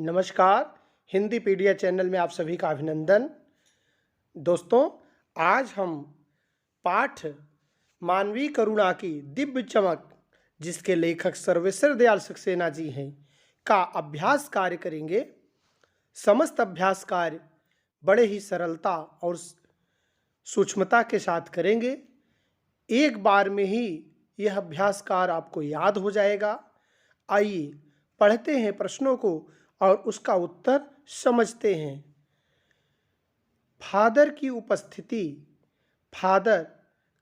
नमस्कार। हिंदी पीडिया चैनल में आप सभी का अभिनंदन। दोस्तों, आज हम पाठ मानवीय करुणा की दिव्य चमक, जिसके लेखक सर्वेश्वर दयाल सक्सेना जी हैं, का अभ्यास कार्य करेंगे। समस्त अभ्यास कार्य बड़े ही सरलता और सूक्ष्मता के साथ करेंगे। एक बार में ही यह अभ्यास कार्य आपको याद हो जाएगा। आइए पढ़ते हैं प्रश्नों को और उसका उत्तर समझते हैं। फादर की उपस्थिति, फादर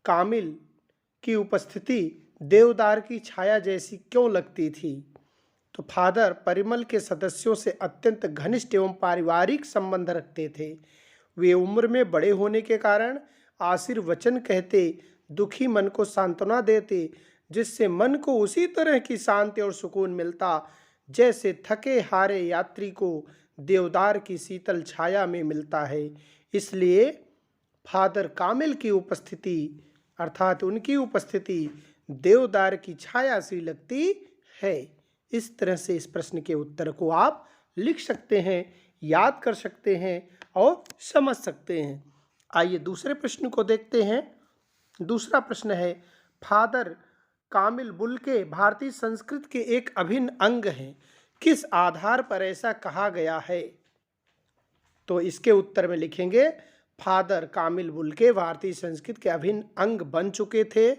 कामिल की उपस्थिति देवदार की छाया जैसी क्यों लगती थी? तो फादर परिमल के सदस्यों से अत्यंत घनिष्ठ एवं पारिवारिक संबंध रखते थे। वे उम्र में बड़े होने के कारण आशीर्वचन कहते, दुखी मन को सांत्वना देते, जिससे मन को उसी तरह की शांति और सुकून मिलता जैसे थके हारे यात्री को देवदार की शीतल छाया में मिलता है। इसलिए फादर कामिल की उपस्थिति अर्थात उनकी उपस्थिति देवदार की छाया सी लगती है। इस तरह से इस प्रश्न के उत्तर को आप लिख सकते हैं, याद कर सकते हैं और समझ सकते हैं। आइए दूसरे प्रश्न को देखते हैं। दूसरा प्रश्न है, फादर कामिल बुल्के भारतीय संस्कृति के एक अभिन्न अंग हैं, किस आधार पर ऐसा कहा गया है? तो इसके उत्तर में लिखेंगे, फादर कामिल बुल्के भारतीय संस्कृति के अभिन्न अंग बन चुके थे।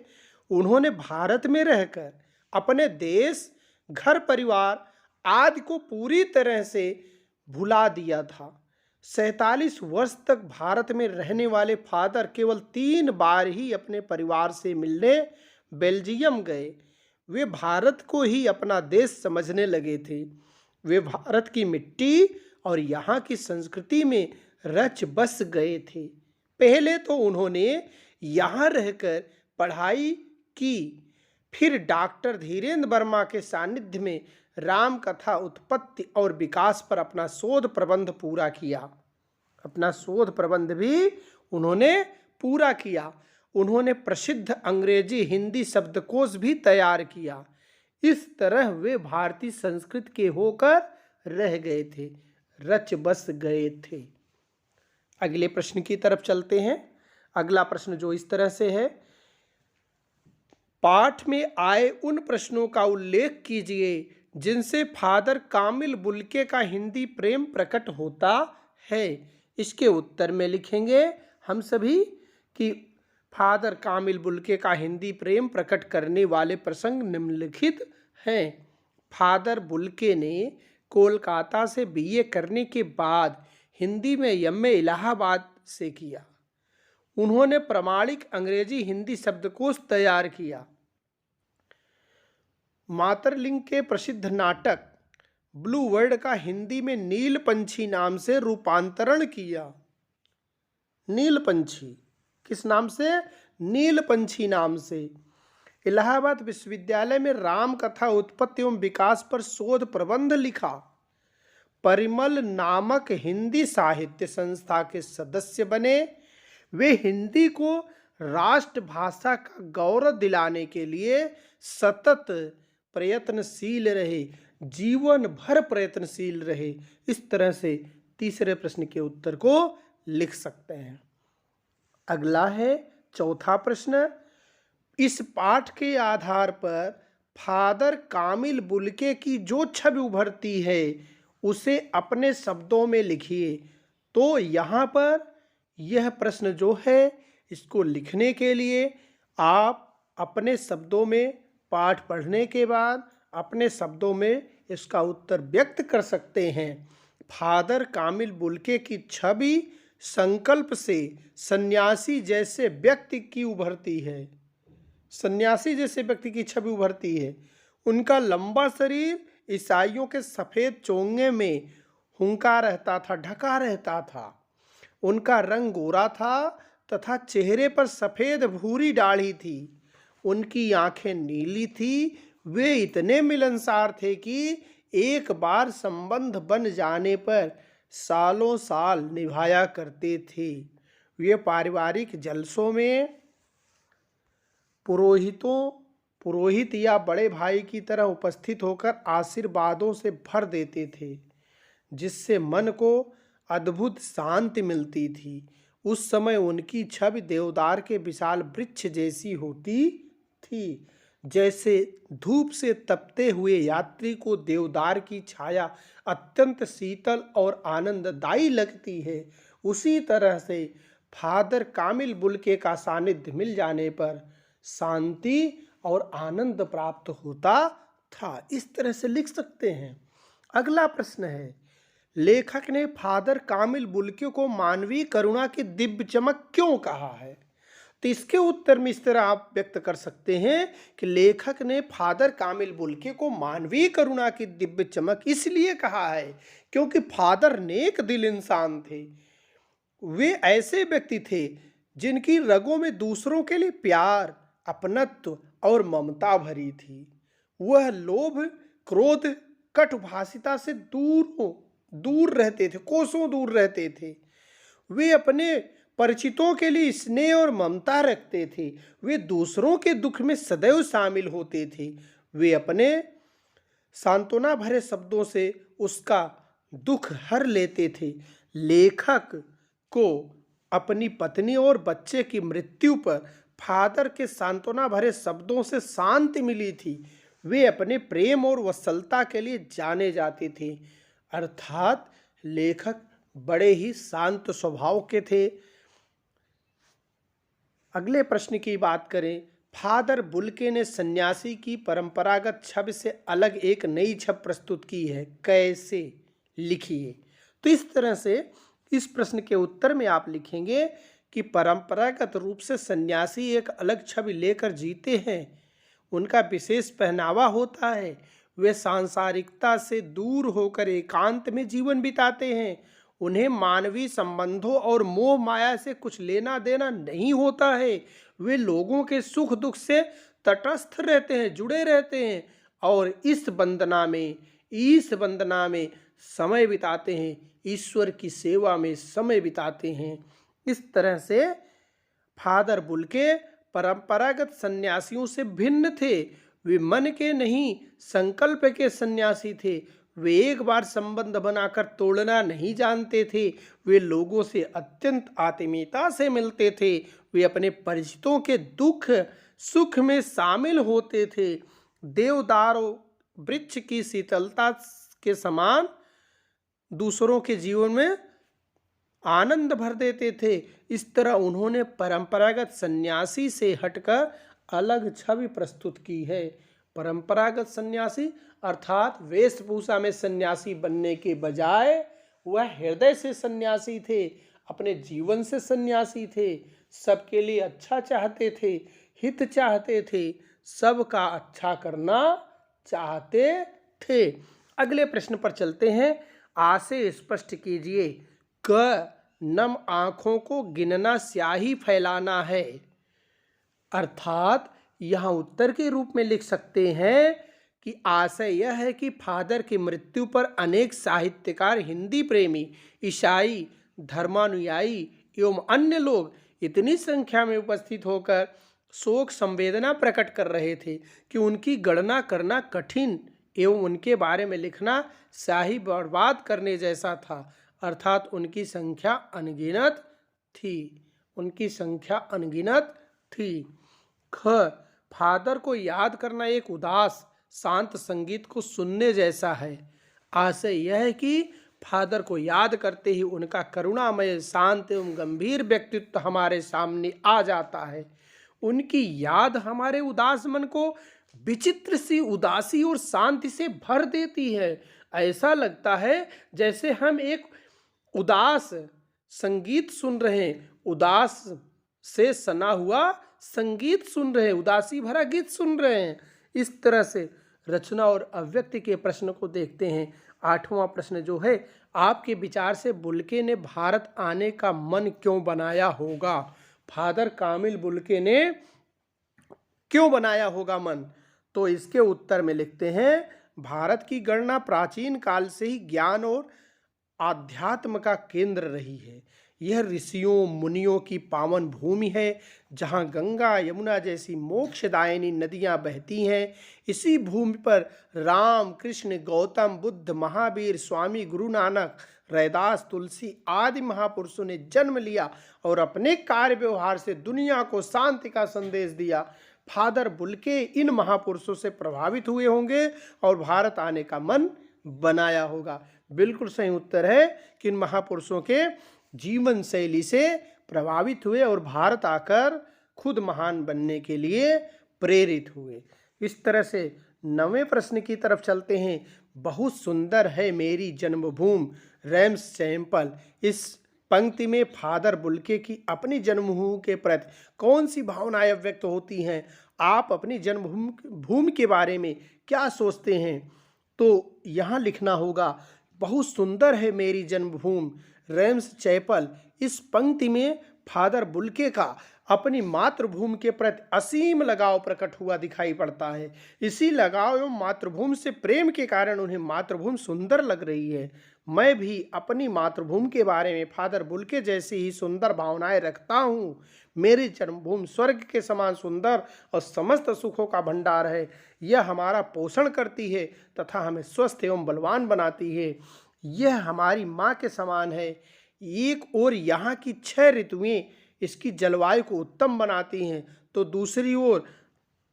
उन्होंने भारत में रहकर अपने देश, घर परिवार आदि को पूरी तरह से भुला दिया था। 47 वर्ष तक भारत में रहने वाले फादर केवल 3 बार ही अपने परिवार से मिलने बेल्जियम गए। वे भारत को ही अपना देश समझने लगे थे। वे भारत की मिट्टी और यहाँ की संस्कृति में रच बस गए थे। पहले तो उन्होंने यहाँ रहकर पढ़ाई की, फिर डॉक्टर धीरेन्द्र वर्मा के सानिध्य में राम कथा उत्पत्ति और विकास पर अपना शोध प्रबंध पूरा किया। अपना शोध प्रबंध भी उन्होंने पूरा किया। उन्होंने प्रसिद्ध अंग्रेजी हिंदी शब्दकोश भी तैयार किया। इस तरह वे भारतीय संस्कृति के होकर रह गए थे, रच बस गए थे। अगले प्रश्न की तरफ चलते हैं। अगला प्रश्न जो इस तरह से है, पाठ में आए उन प्रश्नों का उल्लेख कीजिए जिनसे फादर कामिल बुल्के का हिंदी प्रेम प्रकट होता है। इसके उत्तर में लिखेंगे हम सभी कि फादर कामिल बुल्के का हिंदी प्रेम प्रकट करने वाले प्रसंग निम्नलिखित हैं। फादर बुल्के ने कोलकाता से बीए करने के बाद हिंदी में एमए इलाहाबाद से किया। उन्होंने प्रामाणिक अंग्रेजी हिंदी शब्दकोश तैयार किया। मातरलिंग के प्रसिद्ध नाटक ब्लू वर्ल्ड का हिंदी में नीलपंछी नाम से रूपांतरण किया। नीलपंछी किस नाम से? नीलपंछी नाम से। इलाहाबाद विश्वविद्यालय में राम कथा उत्पत्ति एवं विकास पर शोध प्रबंध लिखा। परिमल नामक हिंदी साहित्य संस्था के सदस्य बने। वे हिंदी को राष्ट्रभाषा का गौरव दिलाने के लिए सतत प्रयत्नशील रहे, जीवन भर प्रयत्नशील रहे। इस तरह से तीसरे प्रश्न के उत्तर को लिख सकते हैं। अगला है चौथा प्रश्न, इस पाठ के आधार पर फादर कामिल बुल्के की जो छवि उभरती है उसे अपने शब्दों में लिखिए। तो यहाँ पर यह प्रश्न जो है, इसको लिखने के लिए आप अपने शब्दों में पाठ पढ़ने के बाद अपने शब्दों में इसका उत्तर व्यक्त कर सकते हैं। फादर कामिल बुल्के की छवि संकल्प से सन्यासी जैसे व्यक्ति की उभरती है। सन्यासी जैसे व्यक्ति की छवि उभरती है। उनका लंबा शरीर ईसाइयों के सफ़ेद चोंगे में हुंका रहता था, ढका रहता था। उनका रंग गोरा था तथा चेहरे पर सफ़ेद भूरी दाढ़ी थी। उनकी आंखें नीली थी। वे इतने मिलनसार थे कि एक बार संबंध बन जाने पर सालों साल निभाया करते थे। वे पारिवारिक जलसों में पुरोहित या बड़े भाई की तरह उपस्थित होकर आशीर्वादों से भर देते थे। जिससे मन को अद्भुत शांति मिलती थी। उस समय उनकी छवि देवदार के विशाल वृक्ष जैसी होती थी। जैसे धूप से तपते हुए यात्री को देवदार की छाया अत्यंत शीतल और आनंददायी लगती है, उसी तरह से फादर कामिल बुल्के का सानिध्य मिल जाने पर शांति और आनंद प्राप्त होता था। इस तरह से लिख सकते हैं। अगला प्रश्न है, लेखक ने फादर कामिल बुल्के को मानवीय करुणा की दिव्य चमक क्यों कहा है? तो इसके उत्तर में इस तरह आप व्यक्त कर सकते हैं कि लेखक ने फादर कामिल बुल्के को मानवीय करुणा की दिव्य चमक इसलिए कहा है क्योंकि फादर नेक दिल इंसान थे। वे ऐसे व्यक्ति थे जिनकी रगों में दूसरों के लिए प्यार, अपनत्व और ममता भरी थी। वह लोभ, क्रोध, कटुभाषिता से दूर रहते थे, कोसों दूर रहते थे। वे अपने परिचितों के लिए स्नेह और ममता रखते थे। वे दूसरों के दुख में सदैव शामिल होते थे। वे अपने सांत्वना भरे शब्दों से उसका दुख हर लेते थे। लेखक को अपनी पत्नी और बच्चे की मृत्यु पर फादर के सांत्वना भरे शब्दों से शांति मिली थी। वे अपने प्रेम और वत्सलता के लिए जाने जाते थे। अर्थात लेखक बड़े ही शांत स्वभाव के थे। अगले प्रश्न की बात करें, फादर बुल्के ने सन्यासी की परंपरागत छवि से अलग एक नई छवि प्रस्तुत की है, कैसे? लिखिए। तो इस तरह से इस प्रश्न के उत्तर में आप लिखेंगे कि परंपरागत रूप से सन्यासी एक अलग छवि लेकर जीते हैं। उनका विशेष पहनावा होता है। वे सांसारिकता से दूर होकर एकांत में जीवन बिताते हैं। उन्हें मानवीय संबंधों और मोह माया से कुछ लेना देना नहीं होता है। वे लोगों के सुख दुख से तटस्थ रहते हैं, जुड़े रहते हैं और इस वंदना में समय बिताते हैं, ईश्वर की सेवा में समय बिताते हैं। इस तरह से फादर बुल्के परंपरागत सन्यासियों से भिन्न थे। वे मन के नहीं, संकल्प के सन्यासी थे। वे एक बार संबंध बनाकर तोड़ना नहीं जानते थे। वे लोगों से अत्यंत आत्मीयता से मिलते थे। वे अपने परिचितों के दुख सुख में शामिल होते थे। देवदार वृक्ष की शीतलता के समान दूसरों के जीवन में आनंद भर देते थे। इस तरह उन्होंने परंपरागत सन्यासी से हटकर अलग छवि प्रस्तुत की है। परंपरागत सन्यासी अर्थात वेशभूषा में सन्यासी बनने के बजाय वह हृदय से सन्यासी थे, अपने जीवन से सन्यासी थे, सबके लिए अच्छा चाहते थे, हित चाहते थे, सबका अच्छा करना चाहते थे। अगले प्रश्न पर चलते हैं। आ से स्पष्ट कीजिए, क नम आंखों को गिनना स्याही फैलाना है। अर्थात यहाँ उत्तर के रूप में लिख सकते हैं कि आशय यह है कि फादर की मृत्यु पर अनेक साहित्यकार, हिंदी प्रेमी, ईसाई, धर्मानुयायी एवं अन्य लोग इतनी संख्या में उपस्थित होकर शोक संवेदना प्रकट कर रहे थे कि उनकी गणना करना कठिन एवं उनके बारे में लिखना स्याही बर्बाद करने जैसा था। अर्थात उनकी संख्या अनगिनत थी। ख फादर को याद करना एक उदास शांत संगीत को सुनने जैसा है। आशय यह है कि फादर को याद करते ही उनका करुणामय, शांत एवं गंभीर व्यक्तित्व हमारे सामने आ जाता है। उनकी याद हमारे उदास मन को विचित्र सी उदासी और शांति से भर देती है। ऐसा लगता है जैसे हम एक उदास संगीत सुन रहे हैं, उदास से सना हुआ संगीत सुन रहे हैं, उदासी भरा गीत सुन रहे हैं। इस तरह से रचना और अव्यक्ति के प्रश्न को देखते हैं। 8वां प्रश्न जो है, आपके विचार से बुल्के ने भारत आने का मन क्यों बनाया होगा? फादर कामिल बुल्के ने क्यों बनाया होगा मन? तो इसके उत्तर में लिखते हैं, भारत की गणना प्राचीन काल से ही ज्ञान और आध्यात्म का केंद्र रही है। यह ऋषियों मुनियों की पावन भूमि है, जहाँ गंगा यमुना जैसी मोक्षदायिनी नदियाँ बहती हैं। इसी भूमि पर राम, कृष्ण, गौतम बुद्ध, महावीर, स्वामी गुरु नानक, रैदास, तुलसी आदि महापुरुषों ने जन्म लिया और अपने कार्य व्यवहार से दुनिया को शांति का संदेश दिया। फादर बुल्के इन महापुरुषों से प्रभावित हुए होंगे और भारत आने का मन बनाया होगा। बिल्कुल सही उत्तर है कि इन महापुरुषों के जीवन शैली से प्रभावित हुए और भारत आकर खुद महान बनने के लिए प्रेरित हुए। इस तरह से 9वें प्रश्न की तरफ चलते हैं। बहुत सुंदर है मेरी जन्मभूमि, रैम्स सैंपल। इस पंक्ति में फादर बुल्के की अपनी जन्मभूमि के प्रति कौन सी भावनाएं व्यक्त होती हैं? आप अपनी जन्मभूमि के बारे में क्या सोचते हैं? तो यहाँ लिखना होगा, बहुत सुंदर है मेरी जन्मभूमि, रैम्स चैपल। इस पंक्ति में फादर बुल्के का अपनी मातृभूमि के प्रति असीम लगाव प्रकट हुआ दिखाई पड़ता है। इसी लगाव एवं मातृभूमि से प्रेम के कारण उन्हें मातृभूमि सुंदर लग रही है। मैं भी अपनी मातृभूमि के बारे में फादर बुल्के जैसी ही सुंदर भावनाएं रखता हूँ। मेरी जन्मभूमि स्वर्ग के समान सुंदर और समस्त सुखों का भंडार है। यह हमारा पोषण करती है तथा हमें स्वस्थ एवं बलवान बनाती है। यह हमारी माँ के समान है। एक ओर यहाँ की 6 ऋतुएं इसकी जलवायु को उत्तम बनाती हैं, तो दूसरी ओर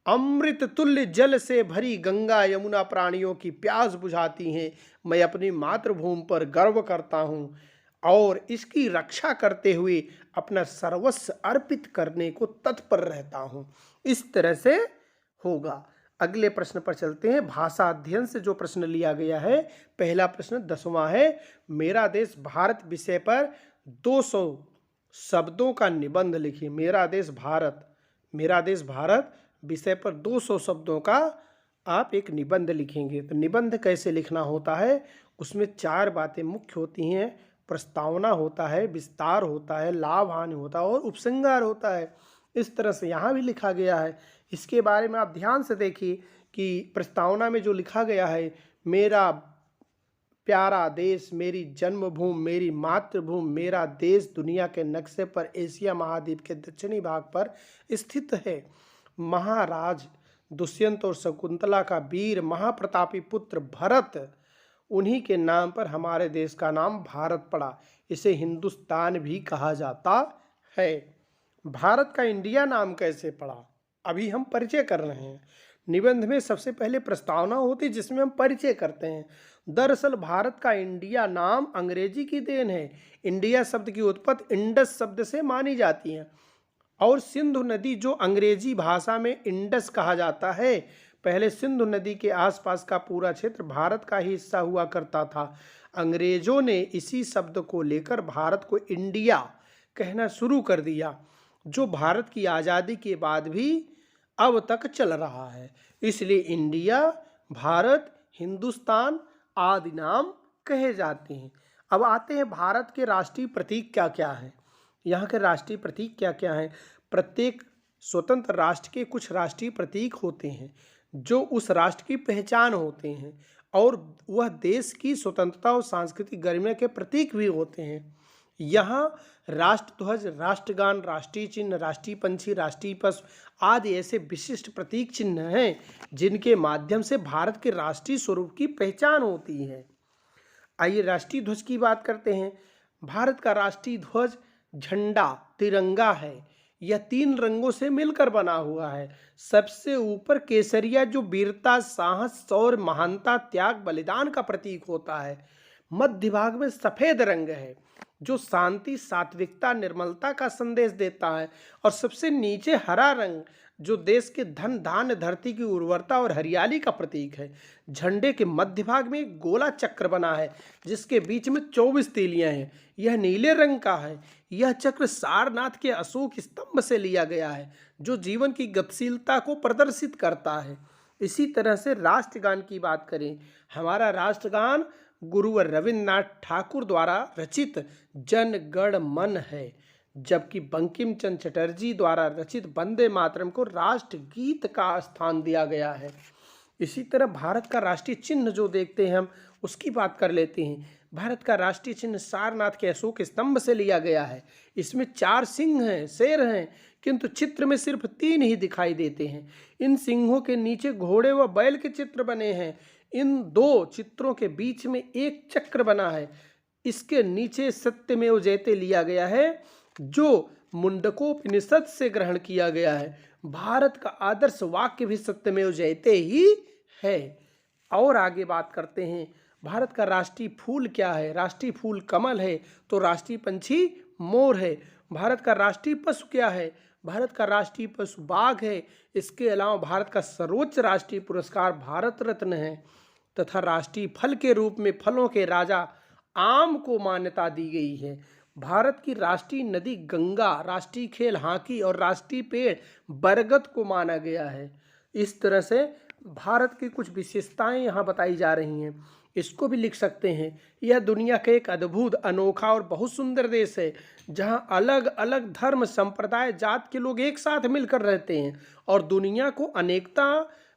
अमृत तुल्य जल से भरी गंगा यमुना प्राणियों की प्यास बुझाती हैं। मैं अपनी मातृभूमि पर गर्व करता हूँ और इसकी रक्षा करते हुए अपना सर्वस्व अर्पित करने को तत्पर रहता हूँ। इस तरह से होगा। अगले प्रश्न पर चलते हैं। भाषा अध्ययन से जो प्रश्न लिया गया है, पहला प्रश्न 10वां है। मेरा देश भारत विषय पर 200 शब्दों का निबंध लिखिए। मेरा देश भारत विषय पर 200 शब्दों का आप एक निबंध लिखेंगे। तो निबंध कैसे लिखना होता है? उसमें 4 बातें मुख्य होती हैं। प्रस्तावना होता है, विस्तार होता है, लाभ हानि होता है और उपसंहार होता है। इस तरह से यहाँ भी लिखा गया है। इसके बारे में आप ध्यान से देखिए कि प्रस्तावना में जो लिखा गया है, मेरा प्यारा देश, मेरी जन्मभूमि, मेरी मातृभूमि, मेरा देश दुनिया के नक्शे पर एशिया महाद्वीप के दक्षिणी भाग पर स्थित है। महाराज दुष्यंत और शकुंतला का वीर महाप्रतापी पुत्र भरत, उन्हीं के नाम पर हमारे देश का नाम भारत पड़ा। इसे हिंदुस्तान भी कहा जाता है। भारत का इंडिया नाम कैसे पड़ा, अभी हम परिचय कर रहे हैं। निबंध में सबसे पहले प्रस्तावना होती है जिसमें हम परिचय करते हैं। दरअसल भारत का इंडिया नाम अंग्रेजी की देन है। इंडिया शब्द की उत्पत्ति इंडस शब्द से मानी जाती है और सिंधु नदी, जो अंग्रेजी भाषा में इंडस कहा जाता है, पहले सिंधु नदी के आसपास का पूरा क्षेत्र भारत का ही हिस्सा हुआ करता था। अंग्रेजों ने इसी शब्द को लेकर भारत को इंडिया कहना शुरू कर दिया, जो भारत की आज़ादी के बाद भी अब तक चल रहा है। इसलिए इंडिया, भारत, हिंदुस्तान आदि नाम कहे जाते हैं। अब आते हैं भारत के राष्ट्रीय प्रतीक क्या क्या हैं। यहाँ के राष्ट्रीय प्रतीक क्या क्या हैं? प्रत्येक स्वतंत्र राष्ट्र के कुछ राष्ट्रीय प्रतीक होते हैं जो उस राष्ट्र की पहचान होते हैं और वह देश की स्वतंत्रता और सांस्कृतिक गरिमा के प्रतीक भी होते हैं। यहाँ राष्ट्रध्वज, राष्ट्रगान, राष्ट्रीय चिन्ह, राष्ट्रीय पंछी, राष्ट्रीय पशु आदि ऐसे विशिष्ट प्रतीक चिन्ह हैं जिनके माध्यम से भारत के राष्ट्रीय स्वरूप की पहचान होती है। आइए राष्ट्रीय ध्वज की बात करते हैं। भारत का राष्ट्रीय ध्वज झंडा तिरंगा है। यह 3 रंगों से मिलकर बना हुआ है। सबसे ऊपर केसरिया, जो वीरता, साहस और महानता, त्याग, बलिदान का प्रतीक होता है। मध्य भाग में सफेद रंग है जो शांति, सात्विकता, निर्मलता का संदेश देता है और सबसे नीचे हरा रंग जो देश के धन धान्य, धरती की उर्वरता और हरियाली का प्रतीक है। झंडे के मध्य भाग में एक गोला चक्र बना है जिसके बीच में 24 तीलियां हैं। यह नीले रंग का है। यह चक्र सारनाथ के अशोक स्तंभ से लिया गया है जो जीवन की गतिशीलता को प्रदर्शित करता है। इसी तरह से राष्ट्रगान की बात करें, हमारा राष्ट्रगान गुरुवर रविन्द्रनाथ ठाकुर द्वारा रचित जन गण मन है, जबकि बंकिम चंद्र चटर्जी द्वारा रचित वंदे मातरम को राष्ट्रगीत का स्थान दिया गया है। इसी तरह भारत का राष्ट्रीय चिन्ह जो देखते हैं हम, उसकी बात कर लेते हैं। भारत का राष्ट्रीय चिन्ह सारनाथ के अशोक स्तंभ से लिया गया है। इसमें 4 सिंह हैं, शेर हैं, किंतु चित्र में सिर्फ 3 ही दिखाई देते हैं। इन सिंहों के नीचे घोड़े व बैल के चित्र बने हैं। इन 2 चित्रों के बीच में एक चक्र बना है। इसके नीचे सत्यमेव जयते लिया गया है, जो मुंडकोपनिषद से ग्रहण किया गया है। भारत का आदर्श वाक्य भी सत्यमेव जयते ही है। और आगे बात करते हैं, भारत का राष्ट्रीय फूल क्या है? राष्ट्रीय फूल कमल है, तो राष्ट्रीय पंछी मोर है। भारत का राष्ट्रीय पशु क्या है? भारत का राष्ट्रीय पशु बाघ है। इसके अलावा भारत का सर्वोच्च राष्ट्रीय पुरस्कार भारत रत्न है, तथा राष्ट्रीय फल के रूप में फलों के राजा आम को मान्यता दी गई है। भारत की राष्ट्रीय नदी गंगा, राष्ट्रीय खेल हॉकी और राष्ट्रीय पेड़ बरगद को माना गया है। इस तरह से भारत की कुछ विशेषताएं यहाँ बताई जा रही हैं। इसको भी लिख सकते हैं, यह दुनिया का एक अद्भुत, अनोखा और बहुत सुंदर देश है, जहाँ अलग अलग धर्म, संप्रदाय, जात के लोग एक साथ मिलकर रहते हैं और दुनिया को अनेकता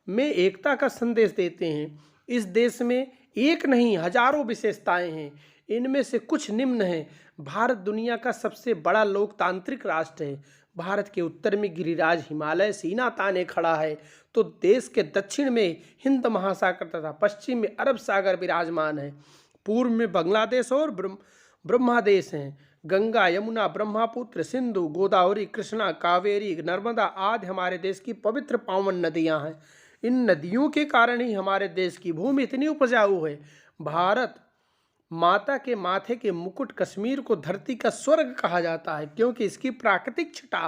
में एकता का संदेश देते हैं। इस देश में एक नहीं, हजारों विशेषताएं हैं। इनमें से कुछ निम्न हैं। भारत दुनिया का सबसे बड़ा लोकतांत्रिक राष्ट्र है। भारत के उत्तर में गिरिराज हिमालय सीना ताने खड़ा है, तो देश के दक्षिण में हिंद महासागर तथा पश्चिम में अरब सागर विराजमान है। पूर्व में बांग्लादेश और ब्रह्मादेश हैं। गंगा, यमुना, ब्रह्मपुत्र, सिंधु, गोदावरी, कृष्णा, कावेरी, नर्मदा आदि हमारे देश की पवित्र पावन नदियां हैं। इन नदियों के कारण ही हमारे देश की भूमि इतनी उपजाऊ है। भारत माता के माथे के मुकुट कश्मीर को धरती का स्वर्ग कहा जाता है, क्योंकि इसकी प्राकृतिक छटा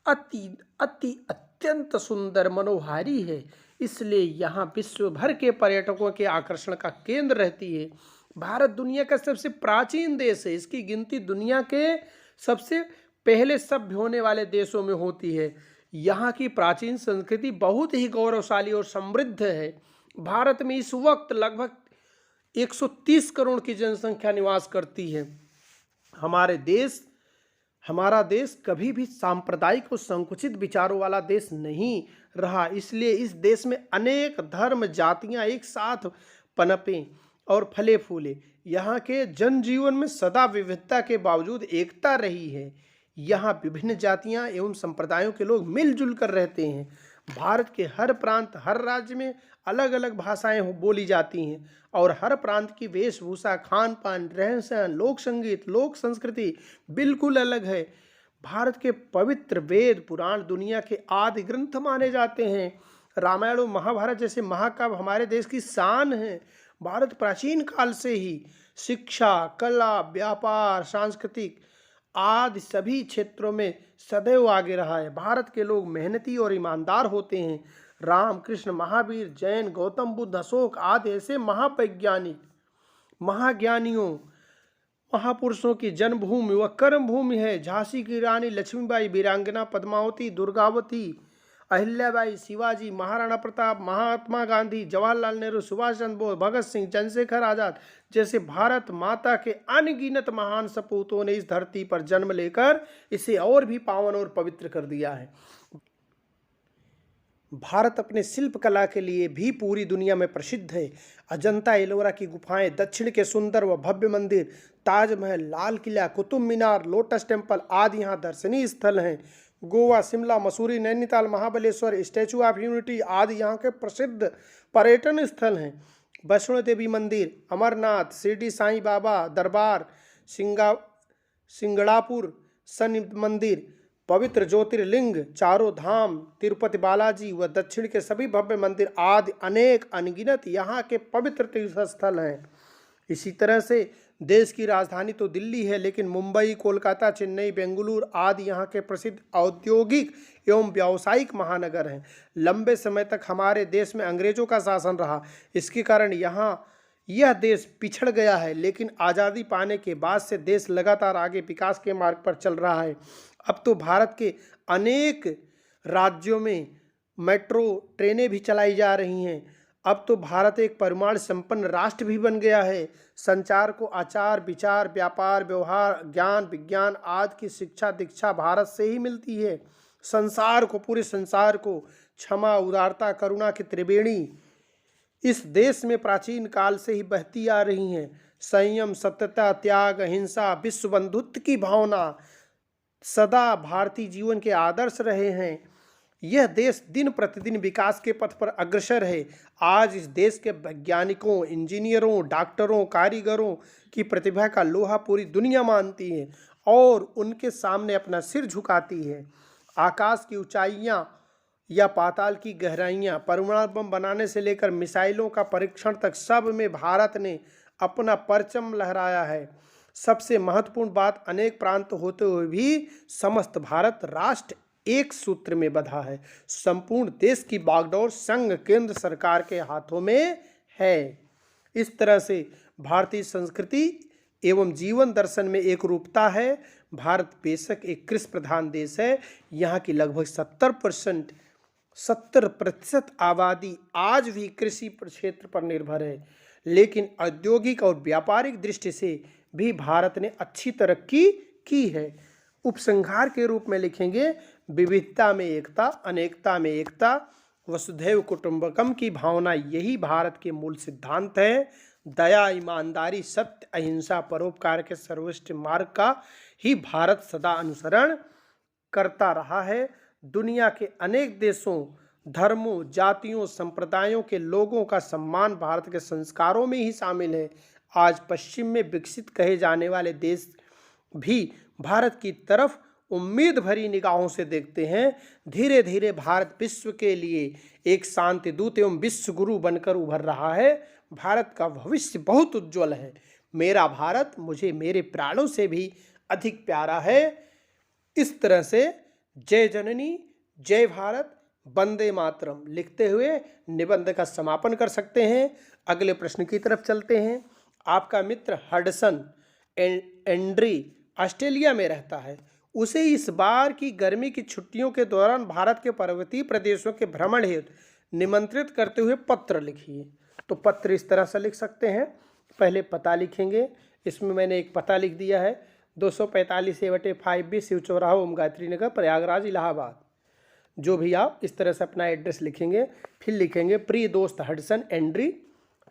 अत्यंत सुंदर, मनोहारी है। इसलिए यहाँ विश्व भर के पर्यटकों के आकर्षण का केंद्र रहती है। भारत दुनिया का सबसे प्राचीन देश है। इसकी गिनती दुनिया के सबसे पहले सभ्य होने वाले देशों में होती है। यहाँ की प्राचीन संस्कृति बहुत ही गौरवशाली और समृद्ध है। भारत में इस वक्त लगभग 130 करोड़ की जनसंख्या निवास करती है। हमारा देश कभी भी सांप्रदायिक और संकुचित विचारों वाला देश नहीं रहा। इसलिए इस देश में अनेक धर्म, जातियां एक साथ पनपे और फले फूले। यहाँ के जनजीवन में सदा विविधता के बावजूद एकता रही है। यहाँ विभिन्न जातियां एवं संप्रदायों के लोग मिलजुल कर रहते हैं। भारत के हर प्रांत, हर राज्य में अलग अलग भाषाएं बोली जाती हैं और हर प्रांत की वेशभूषा, खान पान, रहन सहन, लोक संगीत, लोक संस्कृति बिल्कुल अलग है। भारत के पवित्र वेद पुराण दुनिया के आदि ग्रंथ माने जाते हैं। रामायण और महाभारत जैसे महाकाव्य हमारे देश की शान है। भारत प्राचीन काल से ही शिक्षा, कला, व्यापार, सांस्कृतिक आदि सभी क्षेत्रों में सदैव आगे रहा है। भारत के लोग मेहनती और ईमानदार होते हैं। राम, कृष्ण, महावीर, जैन, गौतम बुद्ध, अशोक आदि ऐसे महावैज्ञानिक, महाज्ञानियों, महापुरुषों की जन्मभूमि व कर्मभूमि है। झांसी की रानी लक्ष्मीबाई, वीरांगना पद्मावती, दुर्गावती, अहिल्याबाई, शिवाजी, महाराणा प्रताप, महात्मा गांधी, जवाहरलाल नेहरू, सुभाष चंद्र बोस, भगत सिंह, चंद्रशेखर आजाद जैसे भारत माता के अनगिनत महान सपूतों ने इस धरती पर जन्म लेकर इसे और भी पावन और पवित्र कर दिया है। भारत अपने शिल्प कला के लिए भी पूरी दुनिया में प्रसिद्ध है। अजंता एलोरा की गुफाएं, दक्षिण के सुंदर व भव्य मंदिर, ताजमहल, लाल किला, कुतुब मीनार, लोटस टेम्पल आदि यहाँ दर्शनीय स्थल हैं। Goa, Shimla, Mussoorie, Nainital, Mahabaleshwar, statue of unity आदि यहाँ के प्रसिद्ध पर्यटन स्थल हैं। वैष्णो देवी मंदिर, अमरनाथ, शिरडी साईं बाबा दरबार, सिंगड़ापुर शनि मंदिर, पवित्र ज्योतिर्लिंग, चारों धाम, तिरुपति बालाजी व दक्षिण के सभी भव्य मंदिर आदि अनेक अनगिनत यहाँ के पवित्र तीर्थ स्थल हैं। इसी तरह से देश की राजधानी तो दिल्ली है, लेकिन मुंबई, कोलकाता, चेन्नई, बेंगलुरु आदि यहाँ के प्रसिद्ध औद्योगिक एवं व्यावसायिक महानगर हैं। लंबे समय तक हमारे देश में अंग्रेजों का शासन रहा। इसके कारण यह देश पिछड़ गया है, लेकिन आज़ादी पाने के बाद से देश लगातार आगे विकास के मार्ग पर चल रहा है। अब तो भारत के अनेक राज्यों में मेट्रो ट्रेनें भी चलाई जा रही हैं। अब तो भारत एक परमाणु संपन्न राष्ट्र भी बन गया है। संचार को आचार, विचार, व्यापार, व्यवहार, ज्ञान, विज्ञान आदि की शिक्षा दीक्षा भारत से ही मिलती है। पूरे संसार को क्षमा, उदारता, करुणा की त्रिवेणी इस देश में प्राचीन काल से ही बहती आ रही हैं। संयम, सत्यता, त्याग, अहिंसा, विश्व बंधुत्व की भावना सदा भारतीय जीवन के आदर्श रहे हैं। यह देश दिन प्रतिदिन विकास के पथ पर अग्रसर है। आज इस देश के वैज्ञानिकों, इंजीनियरों, डॉक्टरों, कारीगरों की प्रतिभा का लोहा पूरी दुनिया मानती है और उनके सामने अपना सिर झुकाती है। आकाश की ऊंचाइयां या पाताल की गहराइयां, परमाणु बम बनाने से लेकर मिसाइलों का परीक्षण तक, सब में भारत ने अपना परचम लहराया है। सबसे महत्वपूर्ण बात, अनेक प्रांत होते हुए भी समस्त भारत राष्ट्र एक सूत्र में बंधा है। संपूर्ण देश की बागडोर संघ केंद्र सरकार के हाथों में है। इस तरह से भारतीय संस्कृति एवं जीवन दर्शन में एक रूपता है। भारत बेशक एक कृषि प्रधान देश है। यहाँ की लगभग 70% आबादी आज भी कृषि क्षेत्र पर निर्भर है, लेकिन औद्योगिक और व्यापारिक दृष्टि से भी भारत ने अच्छी तरक्की की है। उपसंहार के रूप में लिखेंगे, विविधता में एकता, अनेकता में एकता, वसुधैव कुटुंबकम की भावना यही भारत के मूल सिद्धांत है। दया, ईमानदारी, सत्य, अहिंसा, परोपकार के सर्वश्रेष्ठ मार्ग का ही भारत सदा अनुसरण करता रहा है। दुनिया के अनेक देशों, धर्मों, जातियों, संप्रदायों के लोगों का सम्मान भारत के संस्कारों में ही शामिल है। आज पश्चिम में विकसित कहे जाने वाले देश भी भारत की तरफ उम्मीद भरी निगाहों से देखते हैं। धीरे धीरे भारत विश्व के लिए एक शांति दूत एवं विश्व गुरु बनकर उभर रहा है। भारत का भविष्य बहुत उज्जवल है। मेरा भारत मुझे मेरे प्राणों से भी अधिक प्यारा है। इस तरह से जय जननी, जय भारत, वंदे मातरम लिखते हुए निबंध का समापन कर सकते हैं। अगले प्रश्न की तरफ चलते हैं। आपका मित्र हडसन एंड्री ऑस्ट्रेलिया में रहता है। उसे इस बार की गर्मी की छुट्टियों के दौरान भारत के पर्वतीय प्रदेशों के भ्रमण हेतु निमंत्रित करते हुए पत्र लिखिए। तो पत्र इस तरह से लिख सकते हैं। पहले पता लिखेंगे। इसमें मैंने एक पता लिख दिया है, 245A/5B शिव चौराहा, ओम गायत्री नगर, प्रयागराज, इलाहाबाद। जो भी आप इस तरह से अपना एड्रेस लिखेंगे। फिर लिखेंगे, प्रिय दोस्त हडसन एंड्री,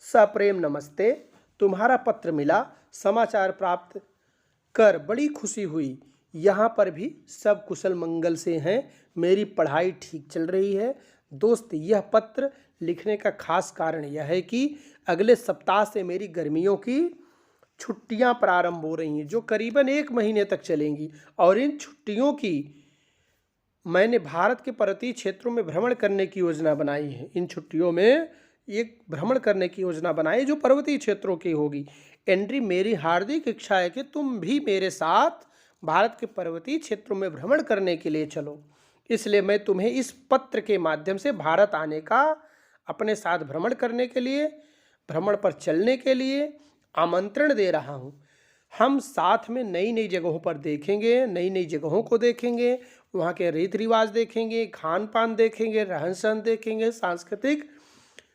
सप्रेम नमस्ते। तुम्हारा पत्र मिला, समाचार प्राप्त कर बड़ी खुशी हुई। यहाँ पर भी सब कुशल मंगल से हैं। मेरी पढ़ाई ठीक चल रही है। दोस्त, यह पत्र लिखने का खास कारण यह है कि अगले सप्ताह से मेरी गर्मियों की छुट्टियाँ प्रारंभ हो रही हैं, जो करीबन 1 महीने तक चलेंगी। और इन छुट्टियों की मैंने भारत के पर्वतीय क्षेत्रों में भ्रमण करने की योजना बनाई है। इन छुट्टियों में एक भ्रमण करने की योजना बनाई जो पर्वतीय क्षेत्रों की होगी। एंड्री, मेरी हार्दिक इच्छा है कि तुम भी मेरे साथ भारत के पर्वतीय क्षेत्रों में भ्रमण करने के लिए चलो। इसलिए मैं तुम्हें इस पत्र के माध्यम से भारत आने का, अपने साथ भ्रमण करने के लिए, भ्रमण पर चलने के लिए आमंत्रण दे रहा हूँ। हम साथ में नई नई जगहों पर देखेंगे, नई नई जगहों को देखेंगे, वहाँ के रीति रिवाज देखेंगे, खान पान देखेंगे, रहन सहन देखेंगे, सांस्कृतिक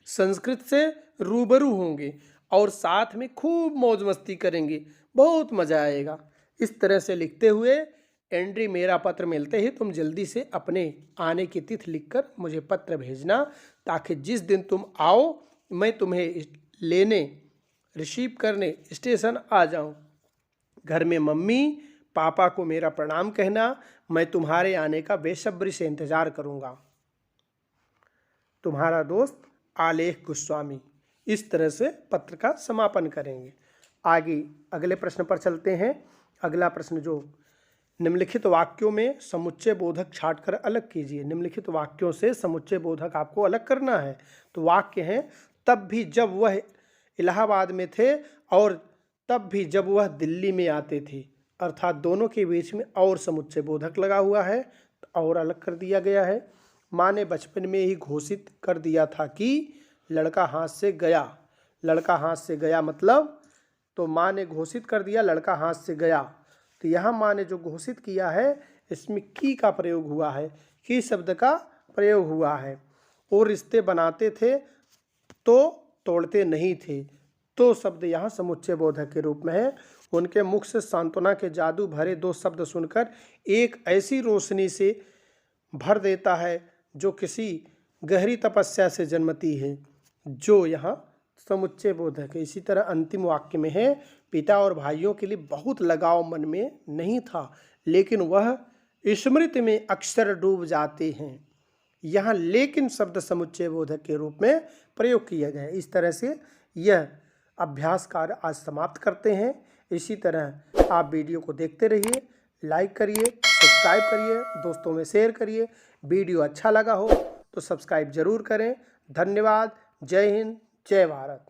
संस्कृति से रूबरू होंगे और साथ में खूब मौज मस्ती करेंगे। बहुत मज़ा आएगा। इस तरह से लिखते हुए, एंड्री, मेरा पत्र मिलते ही तुम जल्दी से अपने आने की तिथि लिखकर मुझे पत्र भेजना, ताकि जिस दिन तुम आओ मैं तुम्हें लेने, रिसीव करने स्टेशन आ जाऊं। घर में मम्मी पापा को मेरा प्रणाम कहना। मैं तुम्हारे आने का बेसब्री से इंतज़ार करूंगा। तुम्हारा दोस्त आलेख गोस्वामी। इस तरह से पत्र का समापन करेंगे। आगे अगले प्रश्न पर चलते हैं। अगला प्रश्न, जो निम्नलिखित वाक्यों में समुच्चय बोधक छांटकर अलग कीजिए। निम्नलिखित वाक्यों से समुच्चय बोधक आपको अलग करना है। तो वाक्य हैं, तब भी जब वह इलाहाबाद में थे और तब भी जब वह दिल्ली में आते थे, अर्थात दोनों के बीच में और समुच्चय बोधक लगा हुआ है, और अलग कर दिया गया है। माँ ने बचपन में ही घोषित कर दिया था कि लड़का हाथ से गया। लड़का हाथ से गया मतलब, तो माँ ने घोषित कर दिया लड़का हाथ से गया। तो यहाँ माँ ने जो घोषित किया है, इसमें की का प्रयोग हुआ है, की शब्द का प्रयोग हुआ है। और रिश्ते बनाते थे तो तोड़ते नहीं थे, तो शब्द यहाँ समुच्चय बोधक के रूप में है। उनके मुख से सांत्वना के जादू भरे 2 शब्द सुनकर एक ऐसी रोशनी से भर देता है जो किसी गहरी तपस्या से जन्मती है। जो यहाँ समुच्चय बोधक है। इसी तरह अंतिम वाक्य में है, पिता और भाइयों के लिए बहुत लगाव मन में नहीं था, लेकिन वह स्मृति में अक्सर डूब जाते हैं। यहाँ लेकिन शब्द समुच्चय बोधक के रूप में प्रयोग किया गया है। इस तरह से यह अभ्यास कार्य आज समाप्त करते हैं। इसी तरह आप वीडियो को देखते रहिए, लाइक करिए, सब्सक्राइब करिए, दोस्तों में शेयर करिए। वीडियो अच्छा लगा हो तो सब्सक्राइब जरूर करें। धन्यवाद। जय हिंद, जय भारत।